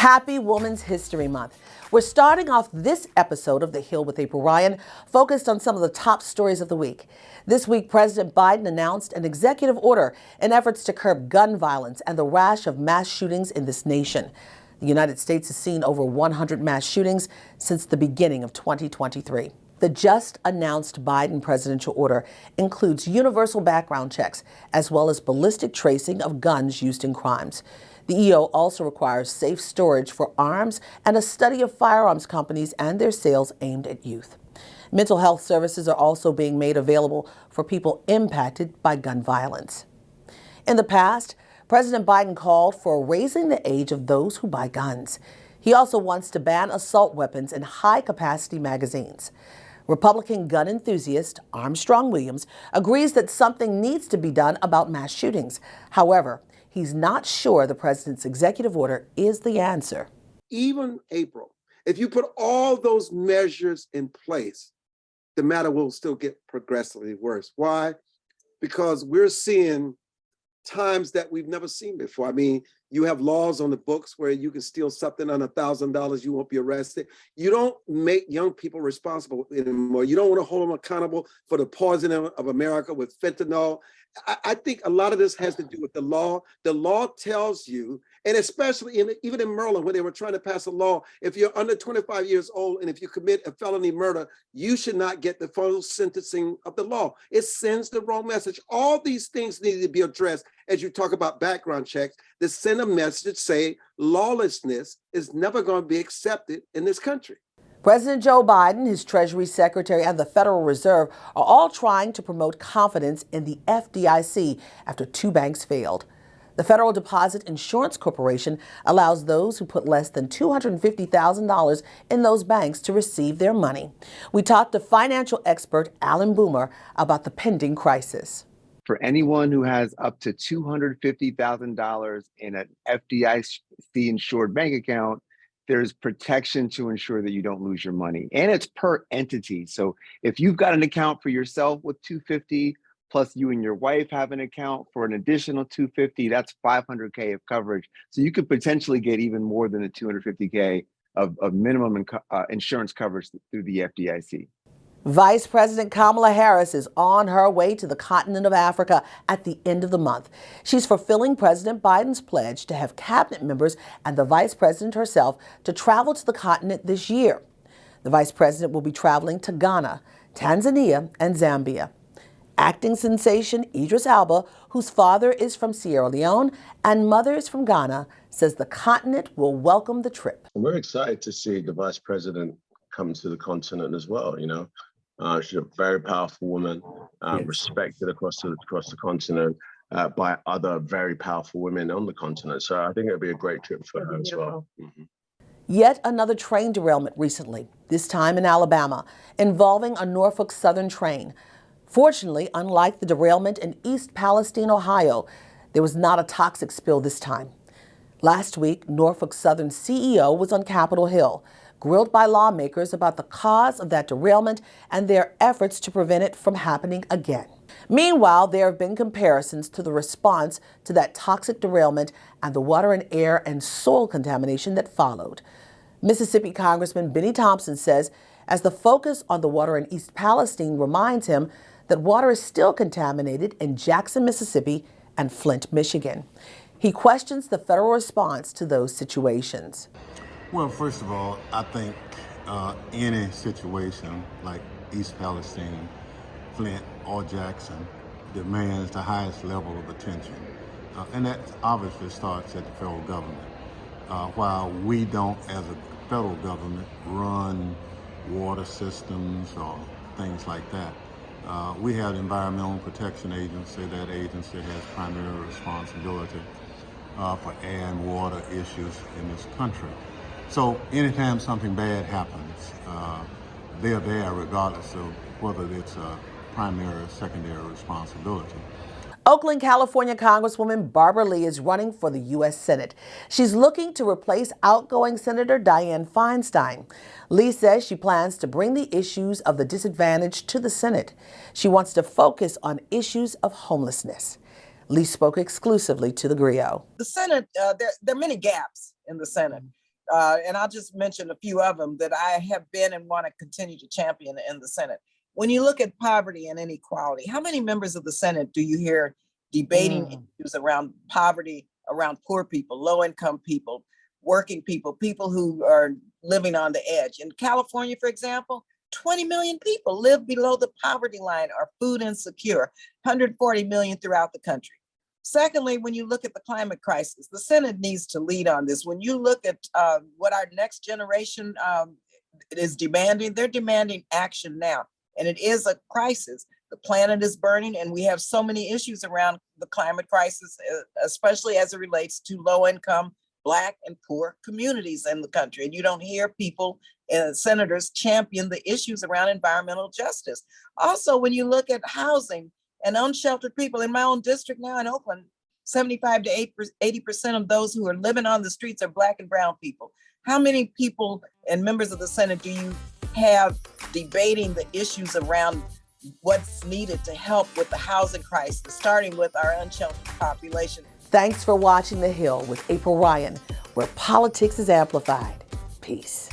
Happy Women's History Month. We're starting off this episode of The Hill with April Ryan, focused on some of the top stories of the week. This week, President Biden announced an executive order in efforts to curb gun violence and the rash of mass shootings in this nation. The United States has seen over 100 mass shootings since the beginning of 2023. The just announced Biden presidential order includes universal background checks, as well as ballistic tracing of guns used in crimes. The EO also requires safe storage for arms and a study of firearms companies and their sales aimed at youth. Mental health services are also being made available for people impacted by gun violence. In the past, President Biden called for raising the age of those who buy guns. He also wants to ban assault weapons and high-capacity magazines. Republican gun enthusiast Armstrong Williams agrees that something needs to be done about mass shootings. However, he's not sure the president's executive order is the answer. Even April, if you put all those measures in place, the matter will still get progressively worse. Why? Because we're seeing times that we've never seen before. I mean, you have laws on the books where you can steal something on $1,000, you won't be arrested. You don't make young people responsible anymore. You don't want to hold them accountable for the poisoning of America with fentanyl. I think a lot of this has to do with the law. The law tells you, and especially even in Maryland, when they were trying to pass a law, if you're under 25 years old and if you commit a felony murder, you should not get the full sentencing of the law. It sends the wrong message. All these things need to be addressed as you talk about background checks that send a message say lawlessness is never going to be accepted in this country. President Joe Biden, his Treasury Secretary, and the Federal Reserve are all trying to promote confidence in the FDIC after two banks failed. The Federal Deposit Insurance Corporation allows those who put less than $250,000 in those banks to receive their money. We talked to financial expert Alan Boomer about the pending crisis. For anyone who has up to $250,000 in an FDIC-insured bank account, there's protection to ensure that you don't lose your money. And it's per entity. So if you've got an account for yourself with $250,000, plus you and your wife have an account for an additional $250,000, that's $500K of coverage. So you could potentially get even more than the $250K of minimum insurance coverage through the FDIC. Vice President Kamala Harris is on her way to the continent of Africa at the end of the month. She's fulfilling President Biden's pledge to have cabinet members and the vice president herself to travel to the continent this year. The vice president will be traveling to Ghana, Tanzania, and Zambia. Acting sensation Idris Elba, whose father is from Sierra Leone and mother is from Ghana, says the continent will welcome the trip. We're excited to see the vice president come to the continent as well, you know. She's a very powerful woman, respected across the continent by other very powerful women on the continent. So I think it'll be a great trip for her as well. Mm-hmm. Yet another train derailment recently, this time in Alabama, involving a Norfolk Southern train. Fortunately, unlike the derailment in East Palestine, Ohio, there was not a toxic spill this time. Last week, Norfolk Southern CEO was on Capitol Hill, grilled by lawmakers about the cause of that derailment and their efforts to prevent it from happening again. Meanwhile, there have been comparisons to the response to that toxic derailment and the water and air and soil contamination that followed. Mississippi Congressman Benny Thompson says as the focus on the water in East Palestine reminds him that water is still contaminated in Jackson, Mississippi and Flint, Michigan. He questions the federal response to those situations. Well, first of all, I think any situation like East Palestine, Flint, or Jackson demands the highest level of attention. And that obviously starts at the federal government. While we don't, as a federal government, run water systems or things like that, we have the Environmental Protection Agency. That agency has primary responsibility for air and water issues in this country. So anytime something bad happens, they're there regardless of whether it's a primary or secondary responsibility. Oakland, California Congresswoman Barbara Lee is running for the U.S. Senate. She's looking to replace outgoing Senator Dianne Feinstein. Lee says she plans to bring the issues of the disadvantaged to the Senate. She wants to focus on issues of homelessness. Lee spoke exclusively to the Griot. The Senate, there are many gaps in the Senate. and I'll just mention a few of them that I have been and want to continue to champion in the Senate. When you look at poverty and inequality, how many members of the Senate do you hear debating issues around poverty, around poor people, low-income people, working people, people who are living on the edge? In California, for example, 20 million people live below the poverty line, are food insecure, 140 million throughout the country. Secondly, when you look at the climate crisis, the Senate needs to lead on this. When you look at what our next generation is demanding, they're demanding action now. And it is a crisis. The planet is burning, and we have so many issues around the climate crisis, especially as it relates to low-income Black and poor communities in the country. And you don't hear people, senators, champion the issues around environmental justice. Also, when you look at housing and unsheltered people in my own district now in Oakland, 75 to 80% of those who are living on the streets are Black and brown people. How many people and members of the Senate do you have debating the issues around what's needed to help with the housing crisis, starting with our unsheltered population? Thanks for watching The Hill with April Ryan, where politics is amplified. Peace.